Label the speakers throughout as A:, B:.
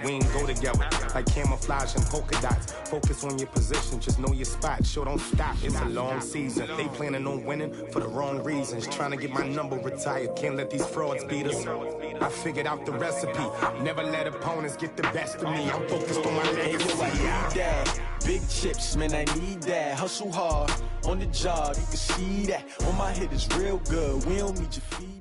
A: we ain't go together. Like camouflage and polka dots. Focus on your position, just know your spot. Sure, don't stop, it's a long season. They planning on winning for the wrong reasons. Trying to get my number retired, can't let these frauds beat us. I figured out the recipe, never let opponents get the best of me. I'm focused on my legacy.
B: I need that. Big chips, man, I need that. Hustle hard, on the job, you can see that. On my head is real good, we don't need your feedback.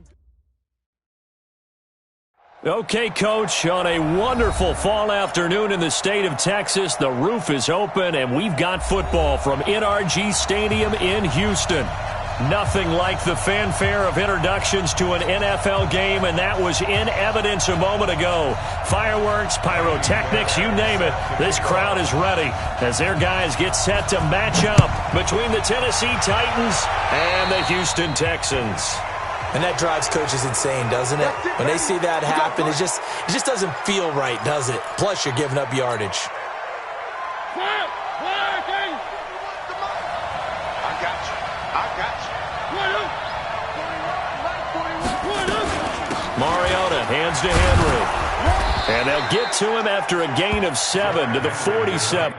C: Okay, Coach, on a wonderful fall afternoon in the state of Texas, the roof is open, and we've got football from NRG Stadium in Houston. Nothing like the fanfare of introductions to an NFL game, and that was in evidence a moment ago. Fireworks, pyrotechnics, you name it. This crowd is ready as their guys get set to match up between the Tennessee Titans and the Houston Texans.
D: And that drives coaches insane, doesn't it? When they see that happen, it just doesn't feel right, does it? Plus, you're giving up yardage.
C: Mariota hands to Henry. And they'll get to him after a gain of 7 to the 47.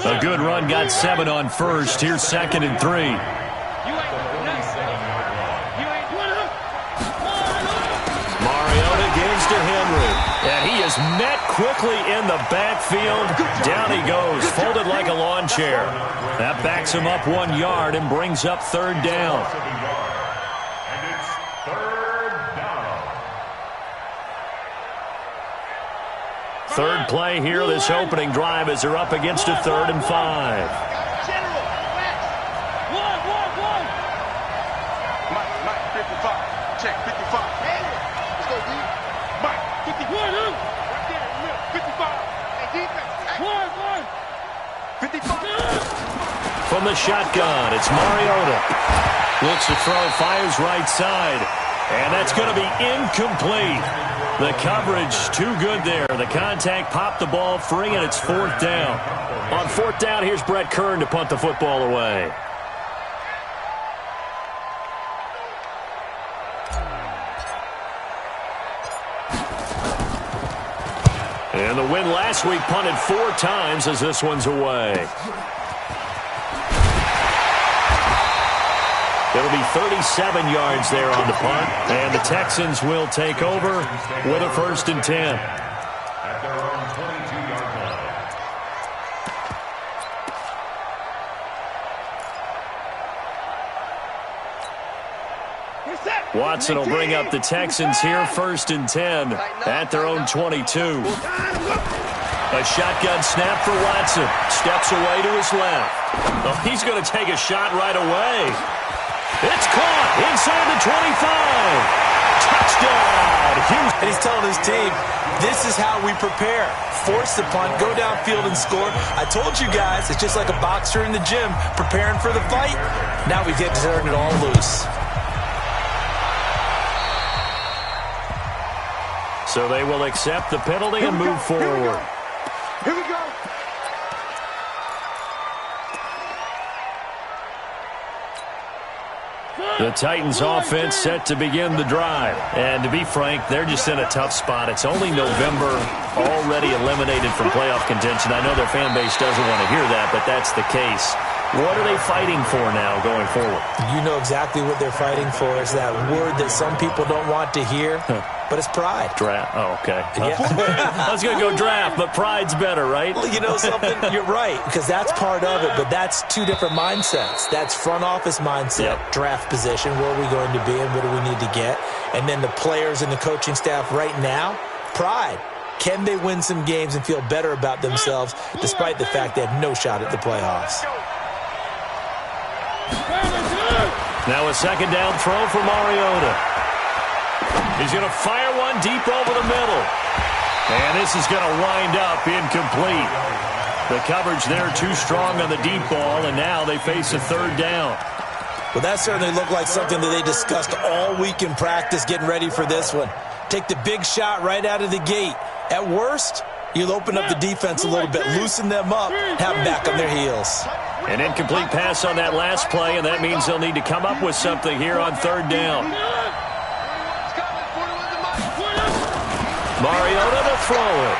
C: A good run, got 7 on first. Here's 2nd and 3. Mariota gives to Henry. And he is met quickly in the backfield. Down he goes, folded like a lawn chair. That backs him up 1 yard and brings up 3rd down. Third play here, this opening drive as they're up against a 3rd and 5.
E: Mike, 55. Check, 55. Let's go, D. Mike, 51. Right there, 55. Hey, defense. 55.
C: From the shotgun, it's Mariota. Looks to throw, fires right side. And that's going to be incomplete. The coverage too good there. The contact popped the ball free, and it's 4th down. On 4th down, here's Brett Kern to punt the football away. And the win last week punted 4 times as this one's away. It'll be 37 yards there on the punt, and the Texans will take over with a 1st and 10.
F: At their own 22-yard line.
C: Watson will bring up the Texans here, 1st and 10 at their own 22. A shotgun snap for Watson. Steps away to his left. Oh, he's going to take a shot right away. It's caught inside the 25. Touchdown, Houston.
D: And he's telling his team, this is how we prepare. Force the punt, go downfield and score. I told you guys, it's just like a boxer in the gym preparing for the fight. Now we get to turn it all loose.
C: So they will accept the penalty and move forward.
E: Here we go.
C: The Titans offense set to begin the drive. And to be frank, they're just in a tough spot. It's only November, already eliminated from playoff contention. I know their fan base doesn't want to hear that, but that's the case. What are they fighting for now going forward?
D: You know exactly what they're fighting for. Is that word that some people don't want to hear, but it's pride.
C: Draft. Oh, okay.
D: Yeah.
C: I was going to go draft, but pride's better, right?
D: Well, you know something? You're right, because that's part of it, but that's 2 different mindsets. That's front office mindset, draft position, where are we going to be and what do we need to get? And then the players and the coaching staff right now, pride. Can they win some games and feel better about themselves despite the fact they have no shot at the playoffs?
C: Now a second down throw for Mariota. He's going to fire one deep over the middle. And this is going to wind up incomplete. The coverage there too strong on the deep ball, and now they face a third down.
D: Well, that certainly looked like something that they discussed all week in practice getting ready for this one. Take the big shot right out of the gate. At worst, you'll open up the defense a little bit, loosen them up, have them back on their heels.
C: An incomplete pass on that last play, and that means they'll need to come up with something here on third down. Mariota to throw it.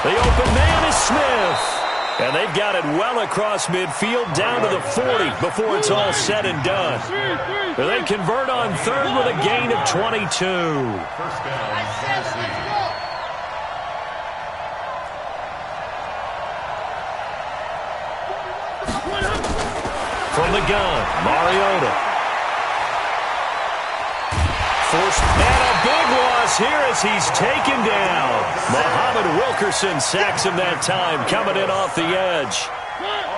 C: The open man is Smith. And they've got it well across midfield down to the 40 before it's all said and done. They convert on third with a gain of 22.
F: First down, Tennessee.
C: From the gun, Mariota. Forced, and a big loss here as he's taken down. Muhammad Wilkerson sacks him that time, coming in off the edge.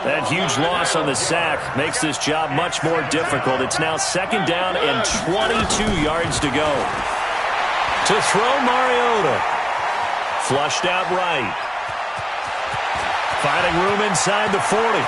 C: That huge loss on the sack makes this job much more difficult. It's now second down and 22 yards to go. To throw Mariota. Flushed out right. Finding room inside the 40.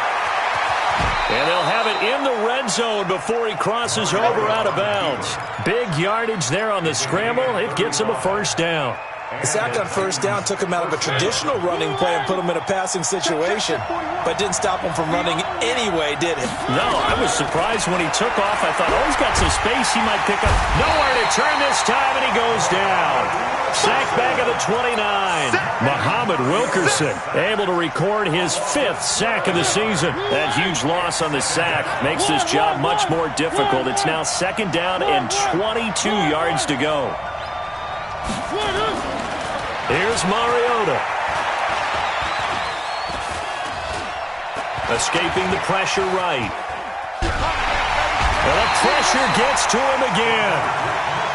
C: And they'll have it in the red zone before he crosses over out of bounds. Big yardage there on the scramble. It gets him a first down.
D: The sack on first down took him out of a traditional running play and put him in a passing situation, but didn't stop him from running anyway, did it?
C: No, I was surprised when he took off. I thought, oh, he's got some space he might pick up. Nowhere to turn this time, and he goes down. Sack back at the 29. Muhammad Wilkerson able to record his 5th sack of the season. That huge loss on the sack makes this job much more difficult. It's now second down and 22 yards to go. Here's Mariota. Escaping the pressure right. And the pressure gets to him again.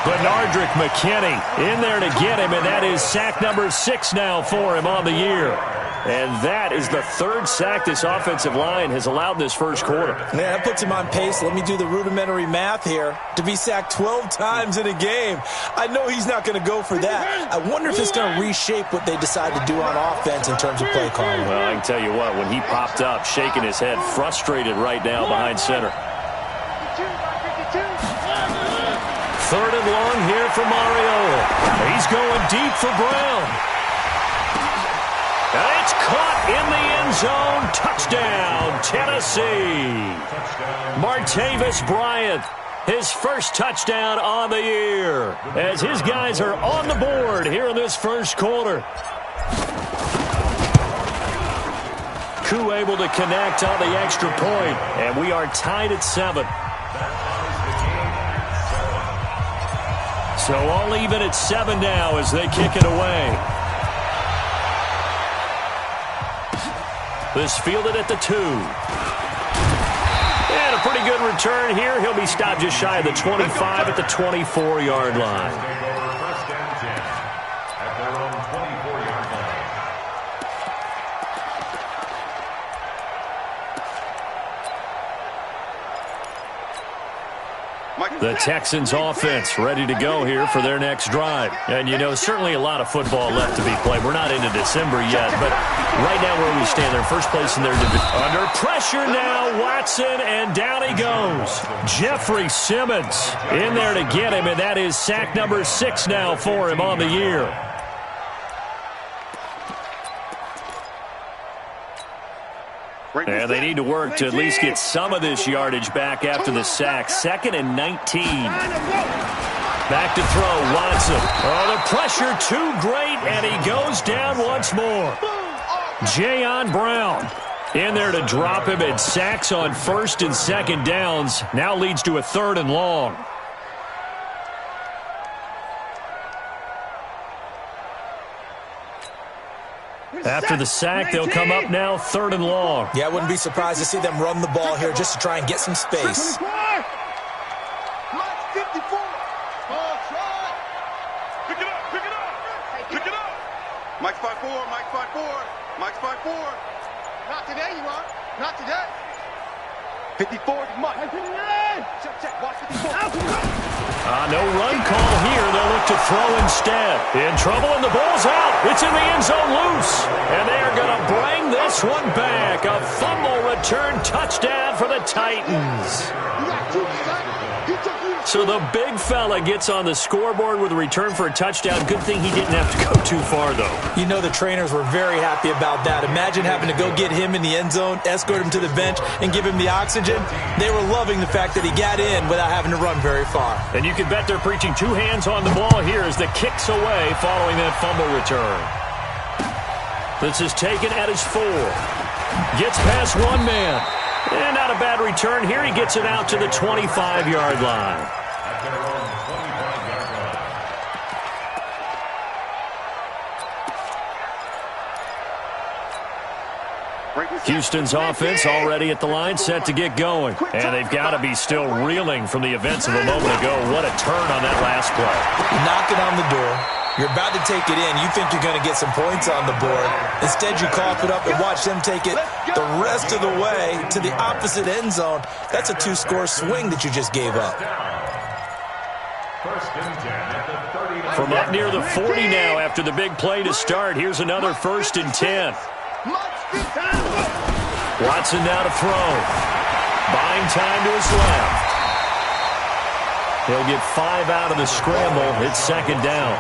C: Benardrick McKinney in there to get him, and that is sack number 6 now for him on the year. And that is the 3rd sack this offensive line has allowed this first quarter.
D: Yeah, that puts him on pace. Let me do the rudimentary math here. To be sacked 12 times in a game. I know he's not going to go for that. I wonder if it's going to reshape what they decide to do on offense in terms of play calling.
C: Well, I can tell you what, when he popped up, shaking his head, frustrated right now behind center. 3rd and long here for Mariota. He's going deep for Brown. And it's caught in the end zone. Touchdown, Tennessee. Martavis Bryant, his first touchdown on the year, as his guys are on the board here in this first quarter. Koo able to connect on the extra point, and we are tied at 7. So all even at 7 now as they kick it away. This fielded at the 2. And a pretty good return here. He'll be stopped just shy of the 25 at the 24-yard line. The Texans offense ready to go here for their next drive. And, you know, certainly a lot of football left to be played. We're not into December yet, but right now where we stand, they're first place in their division. Under pressure now, Watson, and down he goes. Jeffrey Simmons in there to get him, and that is sack number 6 now for him on the year. And they need to work to at least get some of this yardage back after the sack. 2nd and 19. Back to throw, Watson. Oh, the pressure too great, and he goes down once more. Jayon Brown in there to drop him, and sacks on 1st and 2nd downs. Now leads to a 3rd and long. After the sack, they'll come up now 3rd and long.
D: Yeah, I wouldn't be surprised to see them run the ball here just to try and get some space.
E: 5'4". Mike's 5'4". Not today, you are. Not today. 54 is Mike. Check. Watch 54.
C: No run call here. They'll look to throw instead. In trouble, and the ball's out. It's in the end zone loose. And they are going to bring this one back. A fumble return touchdown for the Titans. So the big fella gets on the scoreboard with a return for a touchdown. Good thing he didn't have to go too far, though.
D: You know the trainers were very happy about that. Imagine having to go get him in the end zone, escort him to the bench, and give him the oxygen. They were loving the fact that he got in without having to run very far.
C: And you can bet they're preaching two hands on the ball here as the kick's away following that fumble return. This is taken at his 4. Gets past one man. And not a bad return here. He gets it out to the 25-yard line.
F: At their own 25-yard line.
C: Houston's offense already at the line, set to get going. And they've got to be still reeling from the events of a moment ago. What a turn on that last play.
D: Knocking on the door. You're about to take it in. You think you're going to get some points on the board. Instead, you cough it up and watch them take it the rest of the way to the opposite end zone. That's a 2-score swing that you just gave up.
F: First and 10 at the 39.
C: From up near the 40 now after the big play to start. Here's another 1st and 10. Watson now to throw. Buying time to his left. He'll get 5 out of the scramble. It's 2nd down.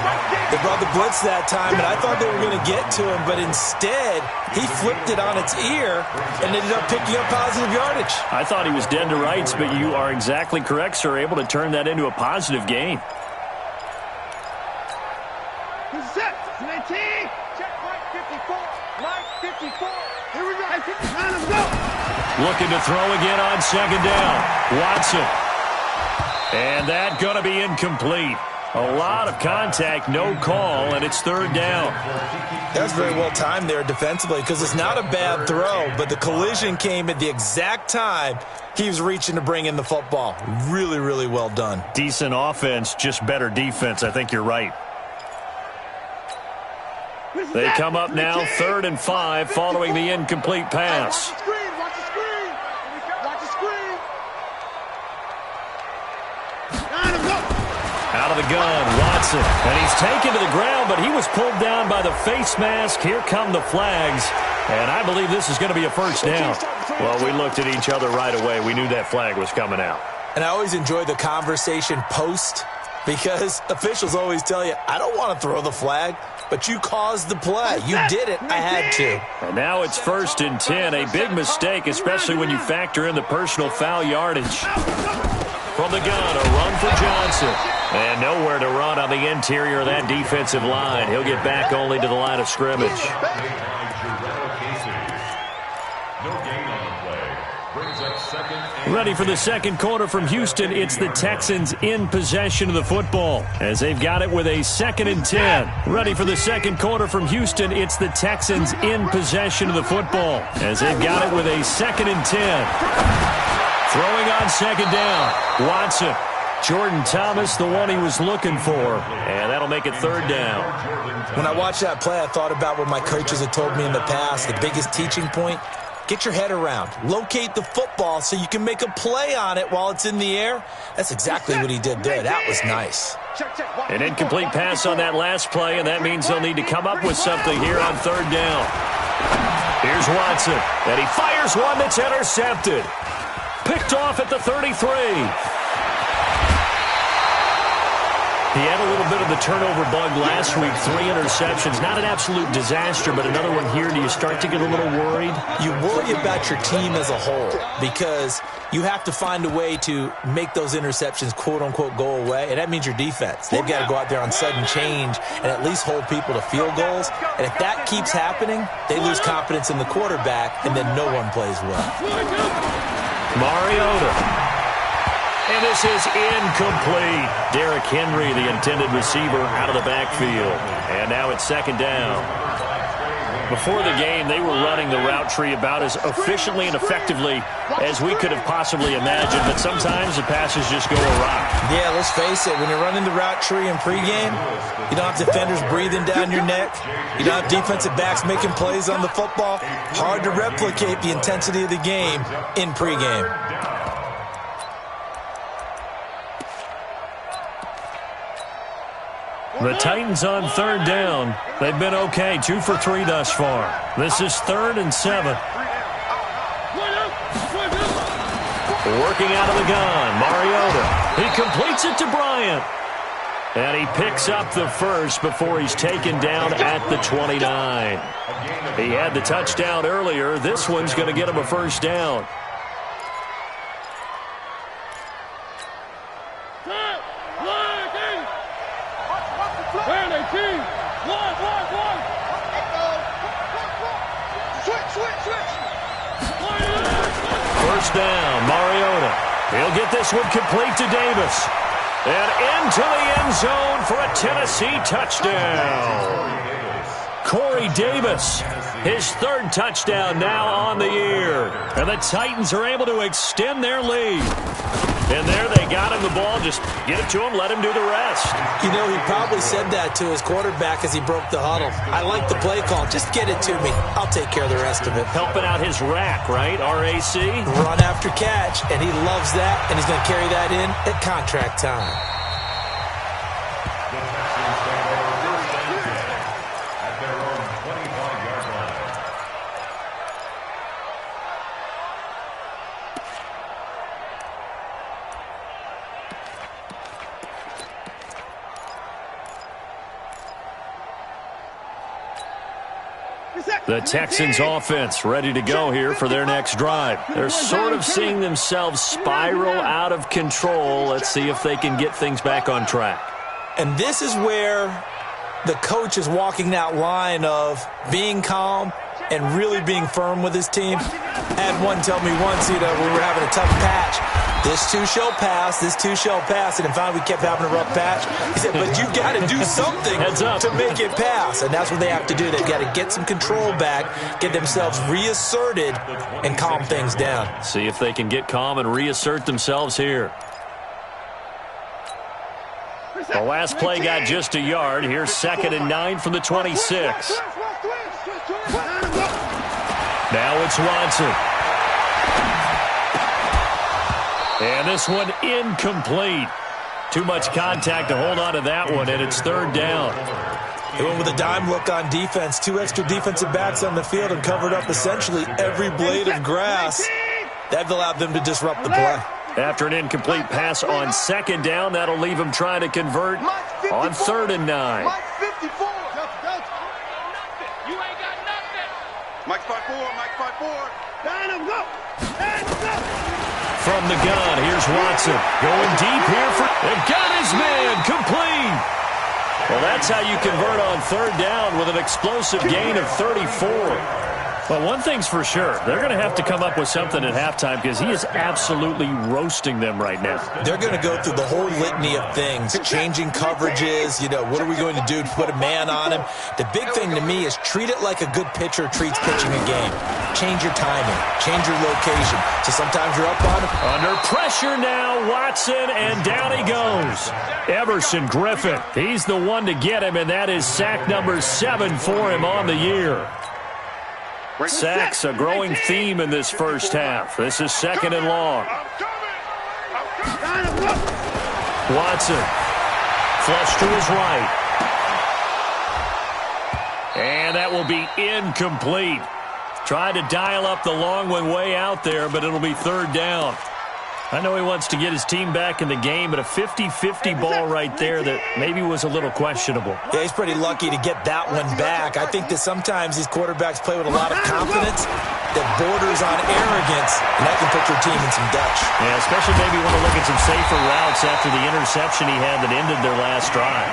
D: They brought the blitz that time, and I thought they were going to get to him, but instead, he flipped it on its ear and ended up picking up positive yardage.
C: I thought he was dead to rights, but you are exactly correct, sir, able to turn that into a positive gain.
E: Set. 19. Check Mike 54. Mike 54. Here we go. Let's go.
C: Looking to throw again on 2nd down. Watson. And that going to be incomplete. A lot of contact, no call, and it's 3rd down.
D: That's very well timed there defensively because it's not a bad throw, but the collision came at the exact time he was reaching to bring in the football. Really, really well done.
C: Decent offense, just better defense. I think you're right. They come up now 3rd and 5 following the incomplete pass.
E: Watch the screen. Watch the screen.
C: Out of the gun, Watson. And he's taken to the ground, but he was pulled down by the face mask. Here come the flags. And I believe this is going to be a 1st down. Well, we looked at each other right away. We knew that flag was coming out.
D: And I always enjoy the conversation post because officials always tell you, I don't want to throw the flag, but you caused the play. You did it. I had to.
C: And now it's 1st and 10. A big mistake, especially when you factor in the personal foul yardage. From the gun, a run for Johnson. And nowhere to run on the interior of that defensive line. He'll get back only to the line of scrimmage.
F: No gain on the play. Brings up 2nd and
C: Ready for the 2nd quarter from Houston. It's the Texans in possession of the football as they've got it with a 2nd and 10. Ready for the 2nd quarter from Houston. It's the Texans in possession of the football as they've got it with a 2nd and 10. Throwing on 2nd down. Watson. Jordan Thomas, the one he was looking for. And that'll make it 3rd down.
D: When I watched that play, I thought about what my coaches had told me in the past. The biggest teaching point, get your head around. Locate the football so you can make a play on it while it's in the air. That's exactly what he did there. That was nice.
C: An incomplete pass on that last play, and that means they'll need to come up with something here on 3rd down. Here's Watson, and he fires one that's intercepted. Picked off at the 33. He had a little bit of the turnover bug last week, 3 interceptions. Not an absolute disaster, but another one here. Do you start to get a little worried?
D: You worry about your team as a whole because you have to find a way to make those interceptions, quote-unquote, go away, and that means your defense. They've got to go out there on sudden change and at least hold people to field goals, and if that keeps happening, they lose confidence in the quarterback, and then no one plays well.
C: Mariota. And this is incomplete. Derrick Henry, the intended receiver, out of the backfield. And now it's 2nd down. Before the game, they were running the route tree about as efficiently and effectively as we could have possibly imagined, but sometimes the passes just go awry.
D: Yeah, let's face it, when you're running the route tree in pregame, you don't have defenders breathing down your neck. You don't have defensive backs making plays on the football. Hard to replicate the intensity of the game in pregame.
C: The Titans on 3rd down. They've been okay, 2 for 3 thus far. This is 3rd and 7. Working out of the gun, Mariota. He completes it to Bryant. And he picks up the first before he's taken down at the 29. He had the touchdown earlier. This one's going to get him a first down. First down, Mariota. He'll get this one complete to Davis. And into the end zone for a Tennessee touchdown. Corey Davis, his 3rd touchdown now on the year. And the Titans are able to extend their lead. And there they got him the ball. Just get it to him, let him do the rest.
D: You know, he probably said that to his quarterback as he broke the huddle. I like the play call. Just get it to me. I'll take care of the rest of it.
C: Helping out his rack, right? R-A-C?
D: Run after catch, and he loves that, and he's going to carry that in at contract time.
C: The Texans offense ready to go here for their next drive. They're sort of seeing themselves spiral out of control. Let's see if they can get things back on track.
D: And this is where the coach is walking that line of being calm and really being firm with his team. I had one tell me once, we were having a tough patch. This too shall pass, this too shall pass. And finally we kept having a rough patch. He said, but you got to do something to make it pass. And that's what they have to do. They've got to get some control back, get themselves reasserted, and calm things down.
C: See if they can get calm and reassert themselves here. The last play got just a yard. Here's 2nd and 9 from the 26. Now it's Watson. And this one incomplete. Too much contact to hold on to that one, and it's 3rd down.
D: They went with a dime look on defense. 2 extra defensive backs on the field and covered up essentially every blade of grass. That allowed them to disrupt the play.
C: After an incomplete pass on 2nd down, that'll leave him trying to convert on 3rd and 9.
E: Mike 5-4, Mike 5-4. Down him, go.
C: From the gun, here's Watson. Going deep here for... And got his man complete. Well, that's how you convert on 3rd down with an explosive gain of 34. Well, one thing's for sure. They're going to have to come up with something at halftime because he is absolutely roasting them right now.
D: They're going to go through the whole litany of things, changing coverages, what are we going to do to put a man on him? The big thing to me is treat it like a good pitcher treats pitching a game. Change your timing, change your location. So sometimes you're up on him.
C: Under pressure now, Watson, and down he goes. Everson Griffin, he's the one to get him, and that is sack number 7 for him on the year. Sacks, a growing theme in this first half. This is 2nd and long. Watson, flush to his right. And that will be incomplete. Tried to dial up the long one way out there, but it'll be 3rd down. I know he wants to get his team back in the game, but a 50-50 ball right there that maybe was a little questionable.
D: Yeah, he's pretty lucky to get that one back. I think that sometimes these quarterbacks play with a lot of confidence that borders on arrogance, and that can put your team in some Dutch.
C: Yeah, especially maybe want to look at some safer routes after the interception he had that ended their last drive.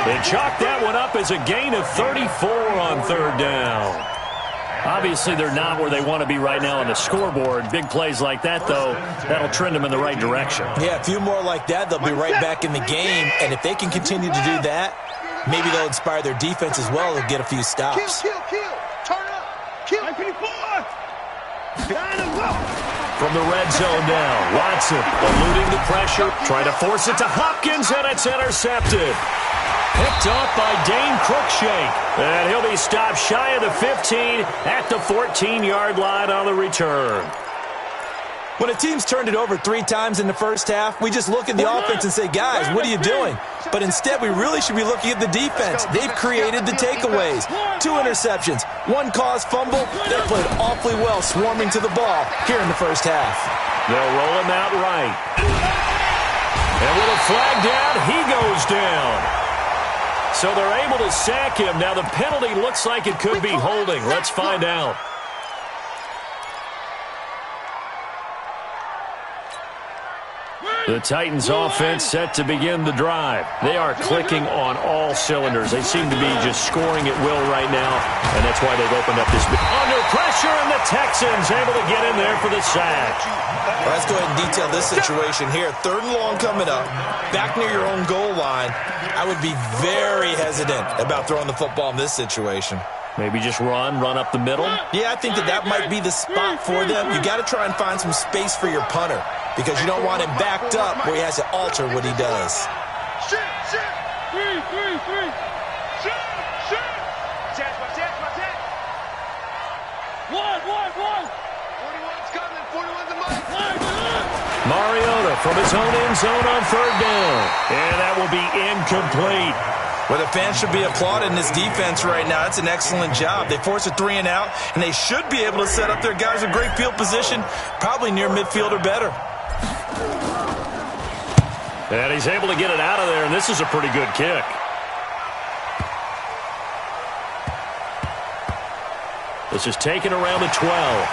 C: They chalked that one up as a gain of 34 on 3rd down. Obviously, they're not where they want to be right now on the scoreboard. Big plays like that, though, that'll trend them in the right direction.
D: Yeah, a few more like that, they'll be right back in the game. And if they can continue to do that, Maybe they'll inspire their defense as well to get a few stops.
E: Kill. Turn up. Kill.
C: From the red zone now, Watson eluding the pressure, trying to force it to Hopkins, and it's intercepted. Picked off by Dane Cruikshank, and he'll be stopped shy of the 15 at the 14-yard line on the return.
D: When a team's turned it over 3 times in the first half, we just look at the offense and say, guys, what are you doing? But instead, we really should be looking at the defense. They've created the takeaways. 2 interceptions, 1 caused fumble. They played awfully well swarming to the ball here in the first half.
C: They'll roll him out right. And with a flag down, he goes down. So they're able to sack him. Now the penalty looks like it could be holding. Let's find out. The Titans offense set to begin the drive. They are clicking on all cylinders. They seem to be just scoring at will right now, and that's why they've opened up this. Under pressure, and the Texans able to get in there for the sack.
D: Well, let's go ahead and detail this situation here. 3rd and long coming up, back near your own goal line. I would be very hesitant about throwing the football in this situation.
C: Maybe just run up the middle?
D: Yeah, I think that might be the spot for them. You got to try and find some space for your punter because you don't want him backed up where he has to alter what he does.
E: Shit. 3. Shit. Check. 1. 41's coming. 41's the money.
C: Mariota from his own end zone on 3rd down. And that will be incomplete.
D: Well, the fans should be applauding this defense right now. That's an excellent job. They force a 3 and out, and they should be able to set up their guys with great field position, probably near midfield or better.
C: And he's able to get it out of there, and this is a pretty good kick. This is taken around the 12.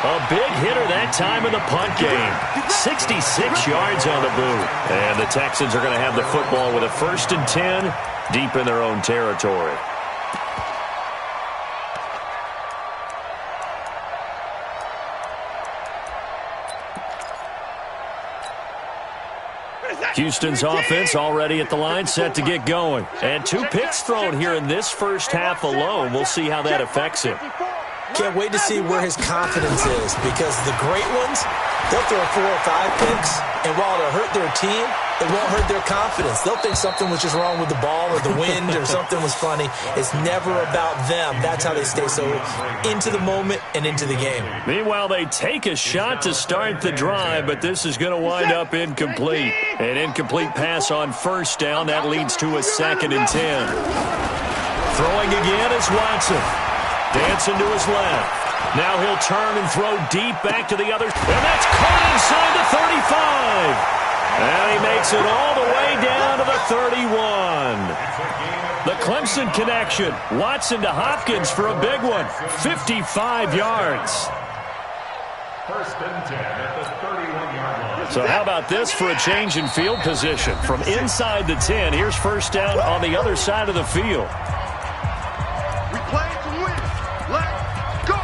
C: A big hitter that time in the punt game. 66 yards on the boot. And the Texans are going to have the football with a 1st and 10 deep in their own territory. Houston's offense already at the line, set to get going. And 2 picks thrown here in this first half alone. We'll see how that affects him.
D: Can't wait to see where his confidence is because the great ones, they'll throw 4 or 5 picks, and while it'll hurt their team, it won't hurt their confidence. They'll think something was just wrong with the ball or the wind or something was funny. It's never about them. That's how they stay so into the moment and into the game.
C: Meanwhile, they take a shot to start the drive, but this is going to wind up incomplete. An incomplete pass on 1st down. That leads to a 2nd and 10. Throwing again is Watson. Dancing to his left. Now he'll turn and throw deep back to the other. And that's caught inside the 35. And he makes it all the way down to the 31. The Clemson connection. Watson to Hopkins for a big one. 55 yards.
F: 1st and 10 at the 31-yard line.
C: So how about this for a change in field position? From inside the 10, here's 1st down on the other side of the field.
E: We play to win. Let's go.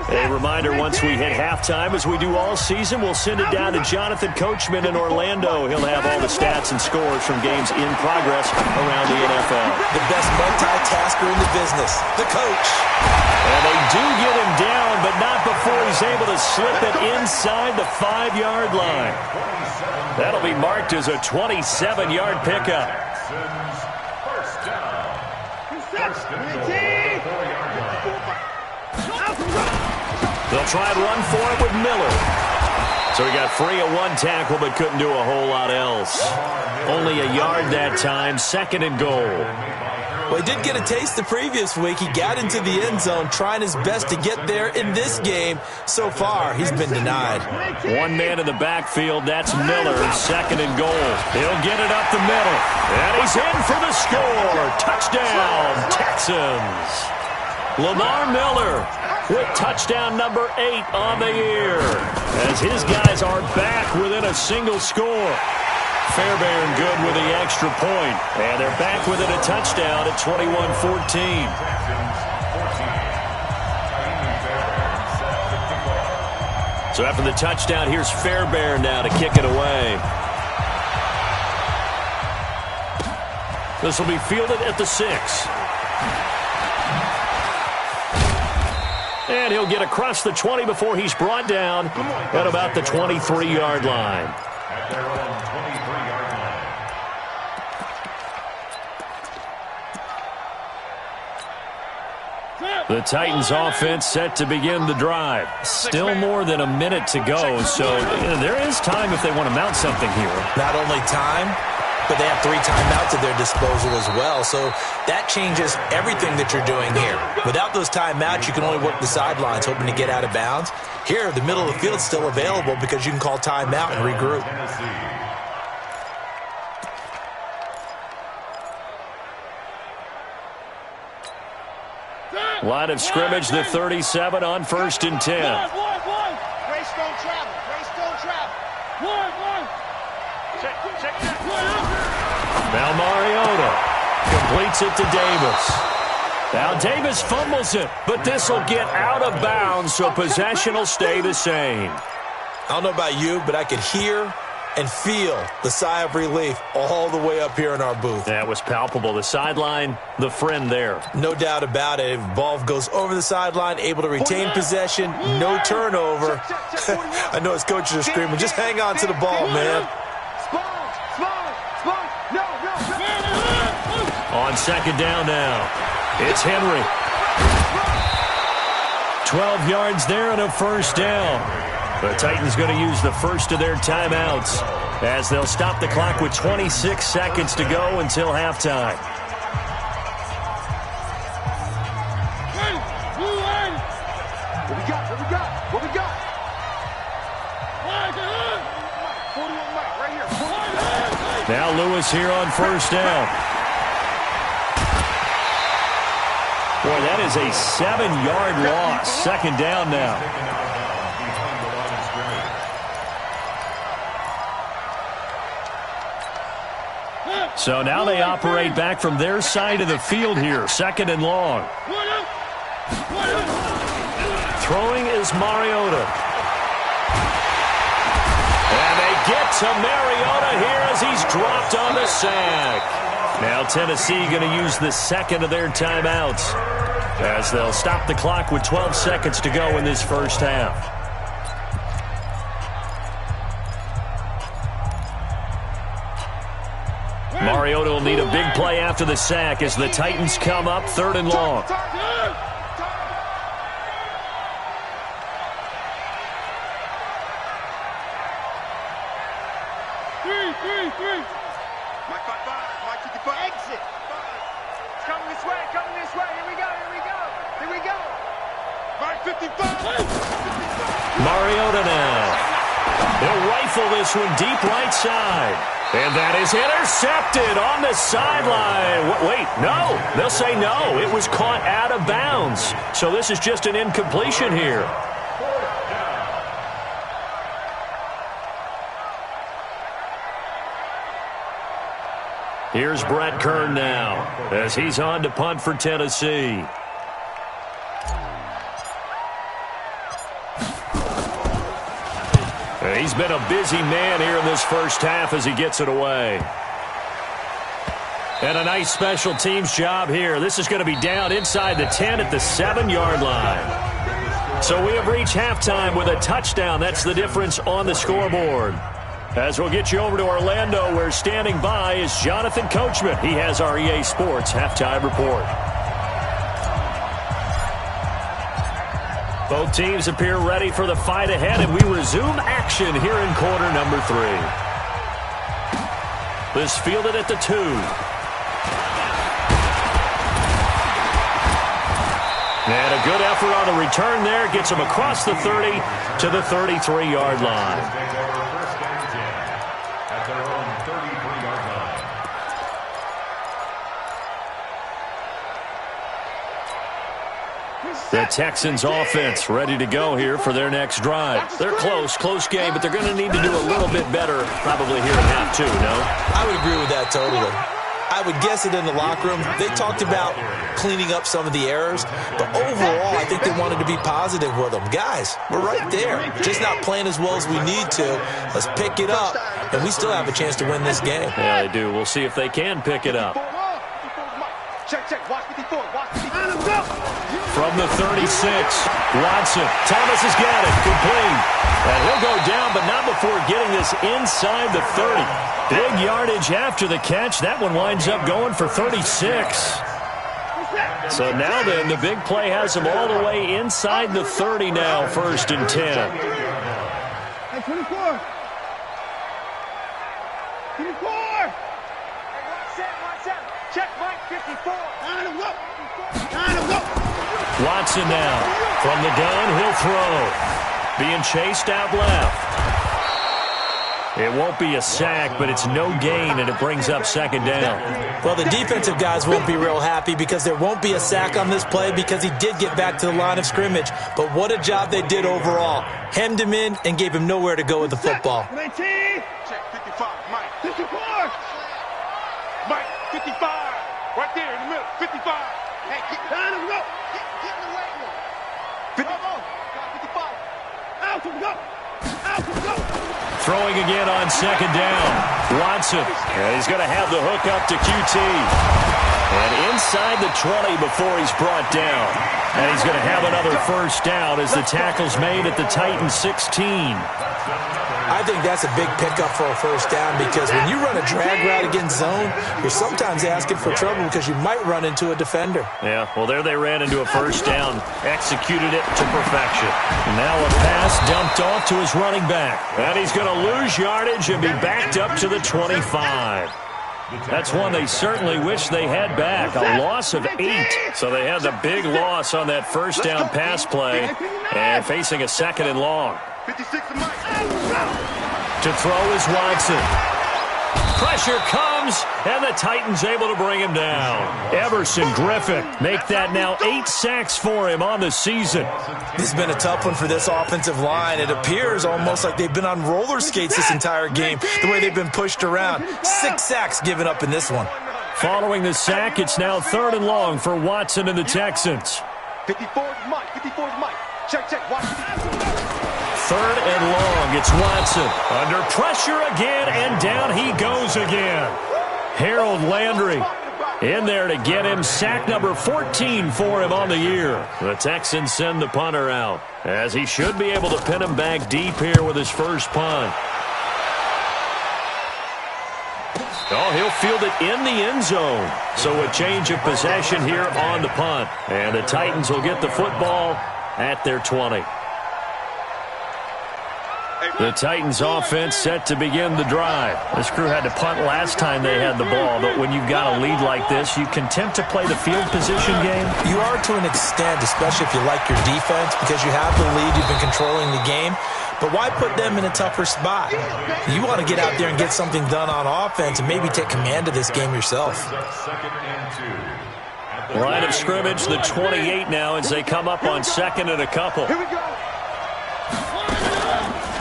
C: A reminder, once we hit halftime, as we do all season, we'll send it down to Jonathan Coachman in Orlando. He'll have all the stats and scores from games in progress around the NFL.
D: The best multitasker in the business, the coach.
C: And they do get him down, but not before he's able to slip it inside the 5-yard line. That'll be marked as a 27-yard pickup.
F: First down. 1st and 4-yard line.
C: They'll try and run for it with Miller. So he got free of 1 tackle, but couldn't do a whole lot else. Only a yard that time, 2nd and goal.
D: Well, he did get a taste the previous week. He got into the end zone, trying his best to get there in this game. So far, he's been denied.
C: 1 man in the backfield, that's Miller, 2nd and goal. He'll get it up the middle. And he's in for the score. Touchdown, Texans. Lamar Miller with touchdown number 8 on the year, as his guys are back within a single score. Fairbairn good with the extra point, and they're back within a touchdown at 21-14. So after the touchdown, here's Fairbairn now to kick it away. This will be fielded at the 6. And he'll get across the 20 before he's brought down at about the 23-yard line.
F: At their own 23-yard line.
C: The Titans offense set to begin the drive. Still more than a minute to go, so there is time if they want to mount something here.
D: Not only time, but they have 3 timeouts at their disposal as well, so that changes everything that you're doing here. Without those timeouts, you can only work the sidelines, hoping to get out of bounds. Here, the middle of the field's still available because you can call timeout and regroup.
C: Line of scrimmage, the 37 on 1st and 10.
E: Race don't travel. Race don't travel. Check.
C: Now Mariota completes it to Davis. Now Davis fumbles it, but this will get out of bounds, so possession will stay the same.
D: I don't know about you, but I could hear and feel the sigh of relief all the way up here in our booth.
C: That was palpable. The sideline, the friend there.
D: No doubt about it. If ball goes over the sideline, able to retain possession, no turnover. I know his coaches are screaming, just hang on to the ball, man.
C: On 2nd down now, it's Henry. 12 yards there and a 1st down. The Titans going to use the first of their timeouts as they'll stop the clock with 26 seconds to go until halftime.
E: What we got? 41 Mike, right here.
C: Now Lewis here on 1st down. Boy, that is a 7-yard loss. 2nd down now. So now they operate back from their side of the field here. 2nd and long. Throwing is Mariota. And they get to Mariota here as he's dropped on the sack. Now Tennessee going to use the 2nd of their timeouts as they'll stop the clock with 12 seconds to go in this first half. Mariota will need a big play after the sack as the Titans come up 3rd and long.
E: Mike 55, exit. It's coming this way. Here we go. Mike 55.
C: Mariota now. He'll rifle this one deep right side. And that is intercepted on the sideline. Wait, no. They'll say no. It was caught out of bounds. So this is just an incompletion here. Here's Brett Kern now as he's on to punt for Tennessee. He's been a busy man here in this first half as he gets it away. And a nice special teams job here. This is going to be down inside the 10 at the 7-yard line. So we have reached halftime with a touchdown. That's the difference on the scoreboard. As we'll get you over to Orlando, where standing by is Jonathan Coachman. He has our EA Sports halftime report. Both teams appear ready for the fight ahead, and we resume action here in quarter number 3. This fielded at the 2. And a good effort on the return there. Gets him across the 30 to the 33-yard line.
F: At their own 33-yard line.
C: The Texans offense ready to go here for their next drive. They're close game, but they're going to need to do a little bit better probably here in half 2, no?
D: I would agree with that totally. I would guess it in the locker room. They talked about cleaning up some of the errors, but overall, I think they wanted to be positive with them. Guys, we're right there. Just not playing as well as we need to. Let's pick it up, and we still have a chance to win this game.
C: Yeah, they do. We'll see if they can pick it up.
E: Check. Watch 54.
C: From the 36, Watson. Thomas has got it. Complete. And he'll go down, but not before getting this inside the 30. Big yardage after the catch. That one winds up going for 36. So now then, the big play has him all the way inside the 30 now, 1st and 10.
E: Hey, 24. Check, Mike, 54.
C: Watson now. From the gun, he'll throw. Being chased out left. It won't be a sack, but it's no gain, and it brings up 2nd down.
D: Well, the defensive guys won't be real happy because there won't be a sack on this play because he did get back to the line of scrimmage. But what a job they did overall. Hemmed him in and gave him nowhere to go with the football.
E: Check 55, Mike. 54. Mike, 55. Right there in the middle. 55. Hey, keep down and go. Get in the way. 55. Out and go.
C: Throwing again on 2nd down. Watson. And he's going to have the hook up to QT. And inside the 20 before he's brought down. And he's going to have another 1st down as the tackle's made at the Titans 16.
D: I think that's a big pickup for a 1st down because when you run a drag route against zone, you're sometimes asking for trouble because you might run into a defender.
C: Yeah, well, there they ran into a 1st down, executed it to perfection. Now a pass dumped off to his running back. And he's going to lose yardage and be backed up to the 25. That's one they certainly wish they had back, a loss of 8. So they had the big loss on that 1st down pass play and facing a 2nd and long.
E: 56 of Mike.
C: To throw is Watson. Pressure comes, and the Titans able to bring him down. Everson Griffin make that now 8 sacks for him on the season.
D: This has been a tough one for this offensive line. It appears almost like they've been on roller skates this entire game, the way they've been pushed around. 6 sacks given up in this one.
C: Following the sack, it's now 3rd and long for Watson and the Texans.
E: 54 is Mike. Check. Watch
C: 3rd and long, it's Watson. Under pressure again, and down he goes again. Harold Landry in there to get him. Sack number 14 for him on the year. The Texans send the punter out, as he should be able to pin him back deep here with his 1st punt. Oh, he'll field it in the end zone. So a change of possession here on the punt. And the Titans will get the football at their 20. The Titans offense set to begin the drive. This crew had to punt last time they had the ball, but when you've got a lead like this, you content to play the field position game?
D: You are to an extent, especially if you like your defense, because you have the lead, you've been controlling the game. But why put them in a tougher spot? You want to get out there and get something done on offense and maybe take command of this game yourself.
C: Line of scrimmage, the 28 now as they come up on 2nd and a couple.
E: Here we go.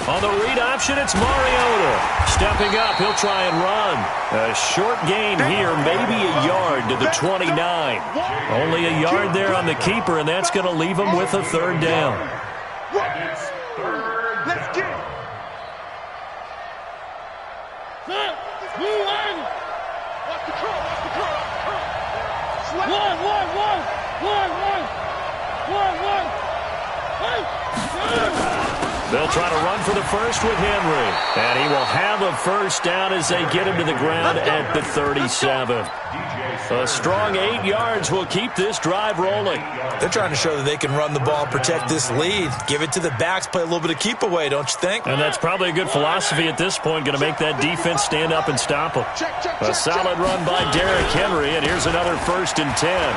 C: On the read option, it's Mariota. Stepping up, he'll try and run. A short gain here, maybe a yard to the 29. Only a yard there on the keeper, and that's going to leave him with a 3rd down.
E: Let's get it. Watch the curl.
C: They'll try to run for the 1st with Henry. And he will have a 1st down as they get him to the ground at the 37. A strong 8 yards will keep this drive rolling.
D: They're trying to show that they can run the ball and protect this lead. Give it to the backs, play a little bit of keep away, don't you think?
C: And that's probably a good philosophy at this point, going to make that defense stand up and stop them. A solid run by Derrick Henry, and here's another 1st and 10.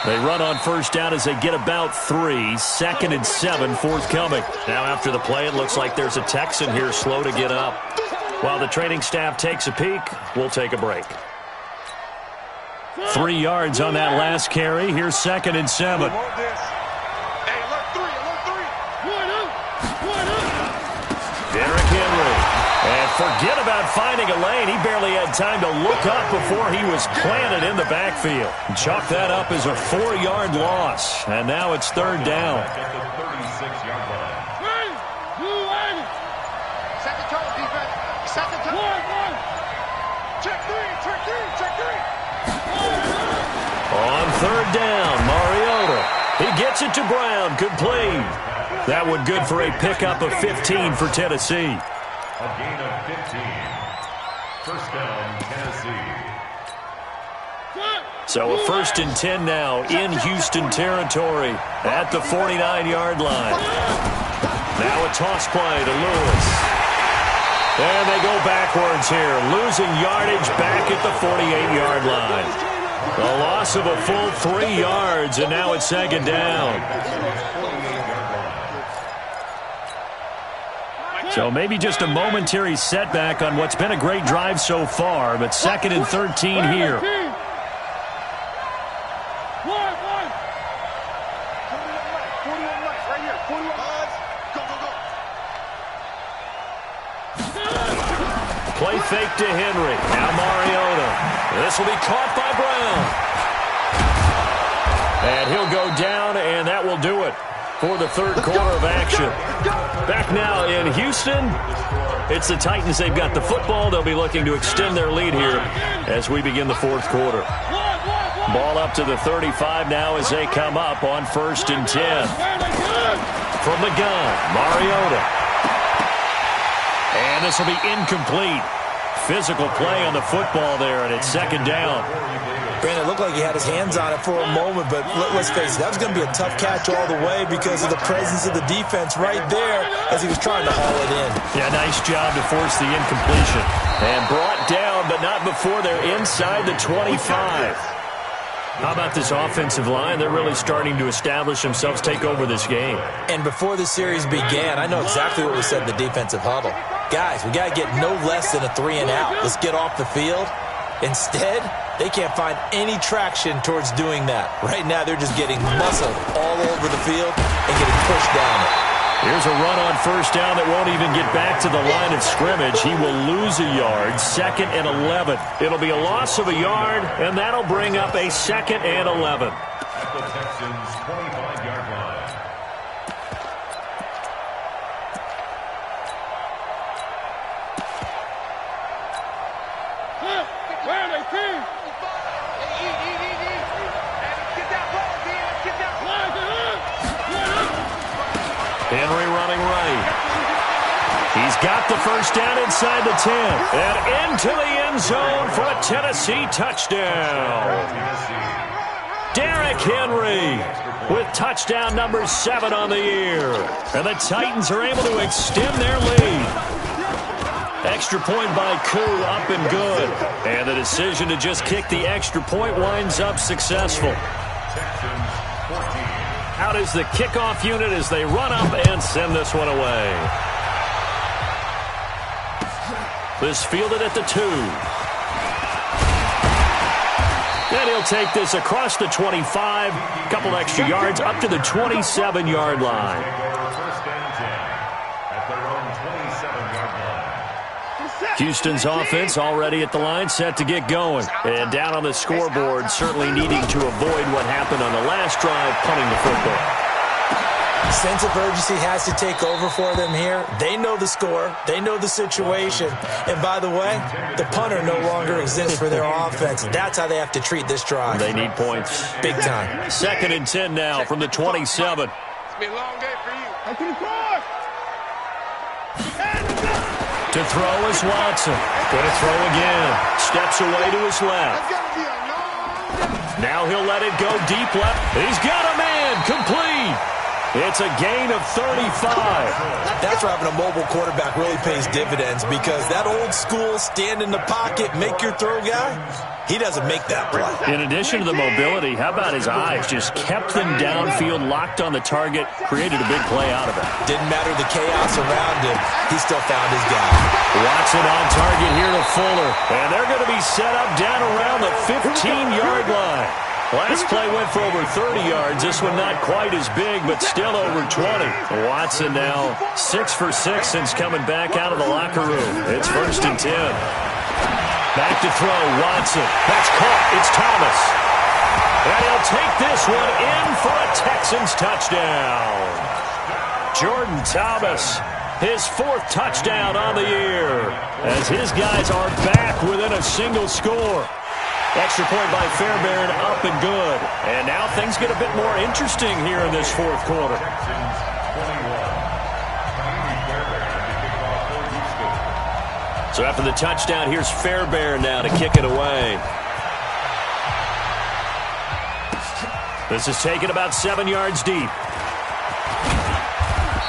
C: They run on 1st down as they get about 3. 2nd and 7 forthcoming. Now after the play, it looks like there's a Texan here slow to get up. While the training staff takes a peek, we'll take a break. 3 yards on that last carry. Here's 2nd and 7. Derrick Henry. And Forget about finding a lane. He barely had time to look up before he was planted in the backfield. Chalk that up as a 4-yard loss. And now it's third down.
F: At the 36-yard line.
E: Second toe, defense. Second toe. Check three.
C: On third down, Mariota. He gets it to Brown. Complete. That one good for a pickup of 15 for Tennessee.
F: A gain of 15. First down, Tennessee.
C: So a 1st and 10 now in Houston territory at the 49-yard line. Now a toss play to Lewis. And they go backwards here, losing yardage back at the 48-yard line. A loss of a full 3 yards, and now it's second down. So maybe just a momentary setback on what's been a great drive so far, but 2nd and 13 here. Play fake to Henry. Now Mariota. This will be caught by Brown. And he'll go down, and that will do it for the third quarter of action. Back now in Houston, it's the Titans. They've got the football. They'll be looking to extend their lead here as we begin the fourth quarter. Ball up to the 35 now as they come up on 1st and 10. From the gun, Mariota. And this will be incomplete. Physical play on the football there, and it's second down.
D: Brandon, it looked like he had his hands on it for a moment, but let's face it, that was going to be a tough catch all the way because of the presence of the defense right there as he was trying to haul it in.
C: Yeah, nice job to force the incompletion. And brought down, but not before they're inside the 25. How about this offensive line? They're really starting to establish themselves, take over this game.
D: And before the series began, I know exactly what we said in the defensive huddle. Guys, we got to get no less than a 3 and out. Let's get off the field. Instead, they can't find any traction towards doing that. Right now, they're just getting muscled all over the field and getting pushed down it.
C: Here's a run on first down that won't even get back to the line of scrimmage. He will lose a yard, 2nd and 11. It'll be a loss of a yard, and that'll bring up a 2nd and 11.
F: At the Texans' 25-yard line.
C: Henry running right. He's got the first down inside the 10. And into the end zone for a Tennessee touchdown. Derrick Henry with touchdown number 7 on the year. And the Titans are able to extend their lead. Extra point by Koo, up and good. And the decision to just kick the extra point winds up successful. Out is the kickoff unit as they run up and send this one away. This fielded at the 2. And he'll take this across the 25. Couple extra yards up to the 27-yard line. Houston's offense already at the line, set to get going. And down on the scoreboard, certainly needing to avoid what happened on the last drive, punting the football.
D: Sense of urgency has to take over for them here. They know the score. They know the situation. And by the way, the punter no longer exists for their offense. That's how they have to treat this drive.
C: They need points.
D: Big time.
C: 2nd and 10 now from the 27.
E: It's been a long day for you.
C: To throw is Watson. Going to throw again. Steps away to his left. Now he'll let it go deep left. He's got a man. Complete. It's a gain of 35.
D: That's where having a mobile quarterback really pays dividends because that old school stand in the pocket, make your throw guy, he doesn't make that play.
C: In addition to the mobility, how about his eyes? Just kept them downfield, locked on the target, created a big play out of it.
D: Didn't matter the chaos around him. He still found his guy.
C: Watson on target here to Fuller. And they're going to be set up down around the 15-yard line. Last play went for over 30 yards. This one not quite as big, but still over 20. Watson now 6 for 6 since coming back out of the locker room. It's 1st and 10. Back to throw, Watson. That's caught. It's Thomas. And he'll take this one in for a Texans touchdown. Jordan Thomas, his 4th touchdown on the year, as his guys are back within a single score. Extra point by Fairbairn, up and good. And now things get a bit more interesting here in this 4th quarter. So after the touchdown, here's Fairbairn now to kick it away. This is taken about 7 yards deep.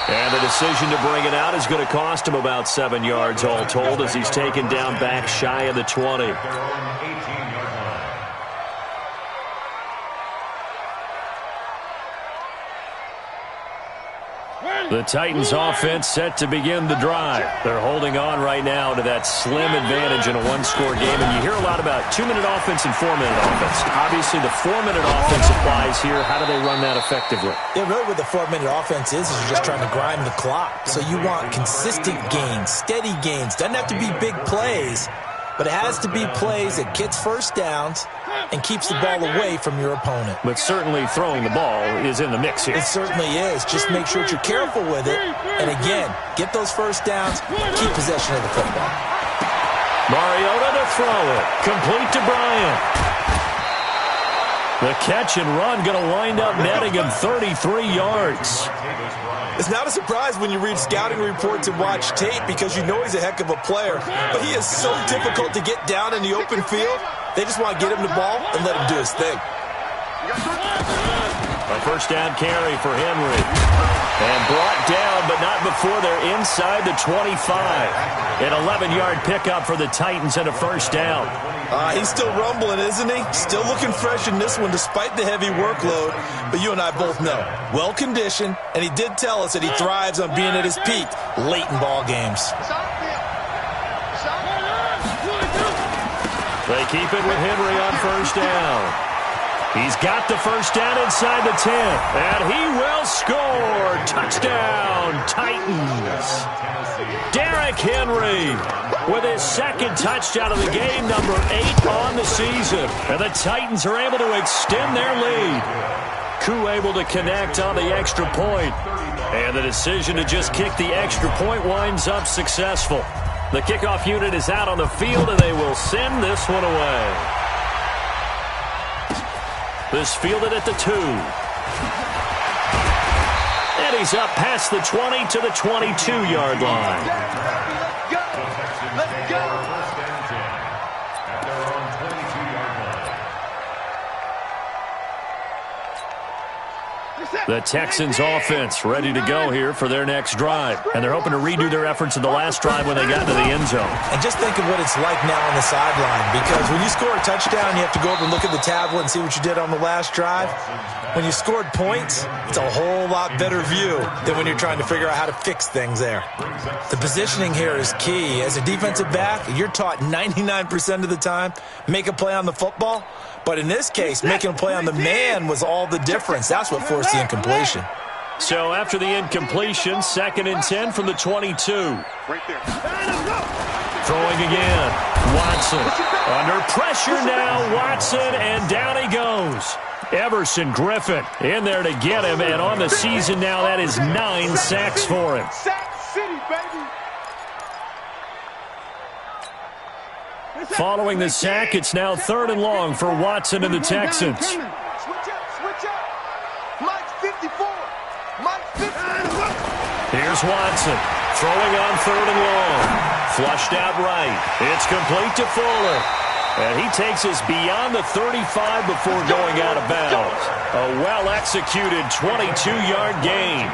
C: And the decision to bring it out is going to cost him about 7 yards all told, as he's taken down back shy of the 20. The Titans offense set to begin the drive. They're holding on right now to that slim advantage in a one-score game. And you hear a lot about 2-minute offense and 4-minute offense. Obviously, the 4-minute offense applies here. How do they run that effectively?
D: Yeah, really what the 4-minute offense is you're just trying to grind the clock. So you want consistent gains, steady gains. Doesn't have to be big plays, but it has to be plays that gets first downs and keeps the ball away from your opponent.
C: But certainly throwing the ball is in the mix here.
D: It certainly is. Just make sure that you're careful with it. And again, get those first downs, keep possession of the football.
C: Mariota to throw it. Complete to Bryant. The catch and run going to wind up netting him 33 yards.
D: It's not a surprise when you read scouting reports and watch tape because you know he's a heck of a player. But he is so difficult to get down in the open field. They just want to get him the ball and let him do his thing.
C: A first down carry for Henry. And brought down, but not before they're inside the 25. An 11-yard pickup for the Titans and a first down.
D: He's still rumbling, isn't he? Still looking fresh in this one despite the heavy workload. But you and I both know, well-conditioned, and he did tell us that he thrives on being at his peak late in ball games.
C: They keep it with Henry on first down. He's got the first down inside the 10, and he will score. Touchdown, Titans. Derrick Henry with his 2nd touchdown of the game, number 8 on the season. And the Titans are able to extend their lead. Koo able to connect on the extra point. And the decision to just kick the extra point winds up successful. The kickoff unit is out on the field, and they will send this one away. This fielded at the 2. And he's up past the 20 to the 22-yard line.
E: Let's go.
C: The Texans offense ready to go here for their next drive. And they're hoping to redo their efforts in the last drive when they got to the end zone.
D: And just think of what it's like now on the sideline. Because when you score a touchdown, you have to go over and look at the tablet and see what you did on the last drive. When you scored points, it's a whole lot better view than when you're trying to figure out how to fix things there. The positioning here is key. As a defensive back, you're taught 99% of the time, make a play on the football. But in this case, making a play on the man was all the difference. That's what forced the incompletion.
C: So after the incompletion, 2nd and 10 from the 22.
E: Right there.
C: Throwing again. Watson. Under pressure now, Watson, and down he goes. Everson Griffin in there to get him, and on the season now, that is 9 sacks for him.
E: Sack City, baby.
C: Following the sack, it's now 3rd and long for Watson and the Texans.
E: Switch up. Mike's 54. Mike's 54.
C: Here's Watson, throwing on 3rd and long. Flushed out right. It's complete to Fuller. And he takes us beyond the 35 before going out of bounds. A well-executed 22-yard gain.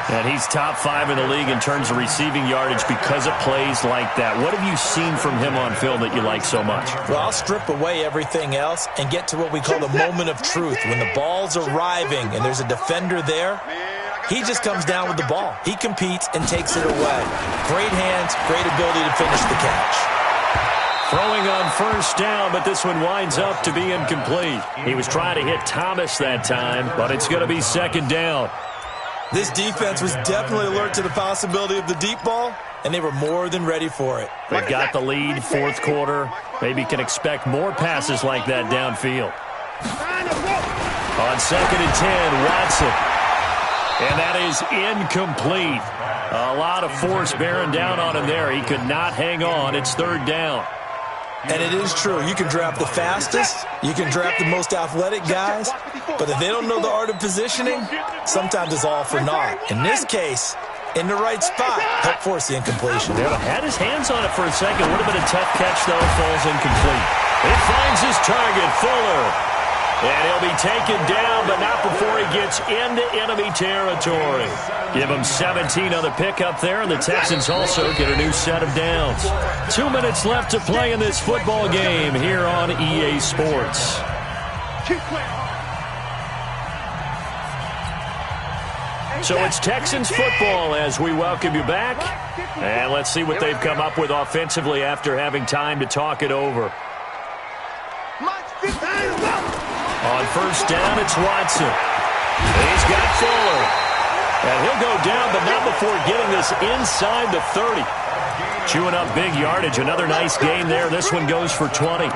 C: And he's top 5 in the league in terms of receiving yardage because of plays like that. What have you seen from him on film that you like so much?
D: Well, I'll strip away everything else and get to what we call the moment of truth. When the ball's arriving and there's a defender there, he just comes down with the ball. He competes and takes it away. Great hands, great ability to finish the catch.
C: Throwing on first down, but this one winds up to be incomplete. He was trying to hit Thomas that time, but it's going to be 2nd down.
D: This defense was definitely alert to the possibility of the deep ball, and they were more than ready for it.
C: They've got the lead, fourth quarter. Maybe can expect more passes like that downfield. On 2nd and 10, Watson. And that is incomplete. A lot of force bearing down on him there. He could not hang on. It's 3rd down.
D: And it is true. You can draft the fastest. You can draft the most athletic guys. But if they don't know the art of positioning, sometimes it's all for naught. In this case, in the right spot, help force the incompletion.
C: Yeah, had his hands on it for a second. Would have been a tough catch, though. Falls incomplete. It finds his target, Fuller. And he'll be taken down, but not before he gets into enemy territory. Give him 17 on the pickup there, and the Texans also get a new set of downs. 2 minutes left to play in this football game here on EA Sports. So it's Texans football as we welcome you back. And let's see what they've come up with offensively after having time to talk it over. On 1st down, it's Watson. He's got Fuller. And he'll go down, but not before getting this inside the 30. Chewing up big yardage. Another nice gain there. This one goes for 20.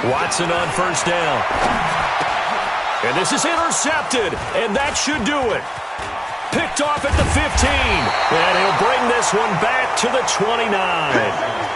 C: Watson on 1st down. And this is intercepted, and that should do it. Picked off at the 15, and he'll bring this one back to the 29.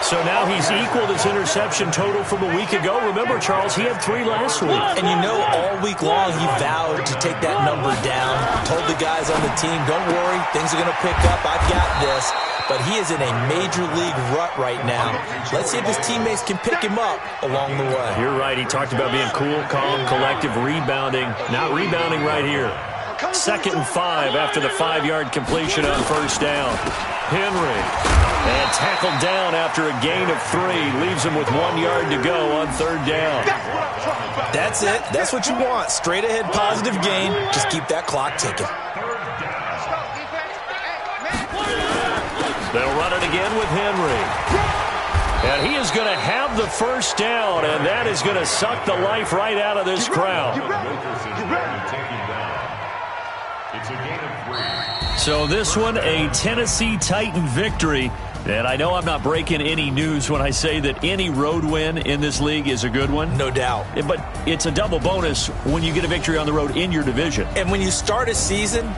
C: So now he's equaled his interception total from a week ago. Remember, Charles, he had 3 last week.
D: And you know, all week long he vowed to take that number down. Told the guys on the team, don't worry, things are going to pick up. I've got this. But he is in a major league rut right now. Let's see if his teammates can pick him up along the way.
C: You're right. He talked about being cool, calm, collective, rebounding. Not rebounding right here. 2nd and 5 after the 5-yard completion on 1st down. Henry. And tackled down after a gain of 3. Leaves him with 1 yard to go on 3rd down.
D: That's it. That's what you want. Straight ahead positive gain. Just keep that clock ticking.
C: They'll run it again with Henry. And he is going to have the 1st down, and that is going to suck the life right out of this crowd. So this one, a Tennessee Titan victory. And I know I'm not breaking any news when I say that any road win in this league is a good one.
D: No doubt.
C: But it's a double bonus when you get a victory on the road in your division.
D: And when you start a season,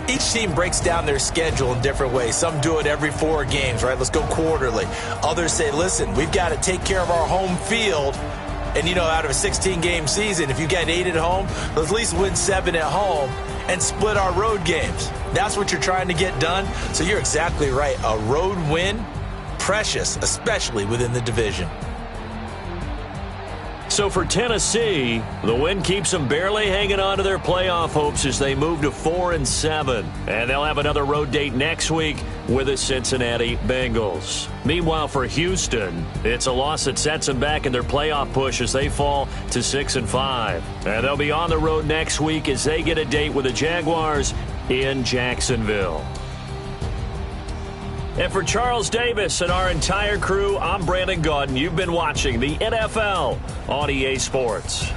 D: each team breaks down their schedule in different ways. Some do it every 4 games, right? Let's go quarterly. Others say, listen, we've got to take care of our home field. And, you know, out of a 16-game season, if you get 8 at home, let's at least win 7 at home and split our road games. That's what you're trying to get done. So you're exactly right. A road win, precious, especially within the division.
C: So for Tennessee, the win keeps them barely hanging on to their playoff hopes as they move to 4-7. And they'll have another road date next week with the Cincinnati Bengals. Meanwhile, for Houston, it's a loss that sets them back in their playoff push as they fall to 6-5. And they'll be on the road next week as they get a date with the Jaguars in Jacksonville. And for Charles Davis and our entire crew, I'm Brandon Gaudin. You've been watching the NFL on EA Sports.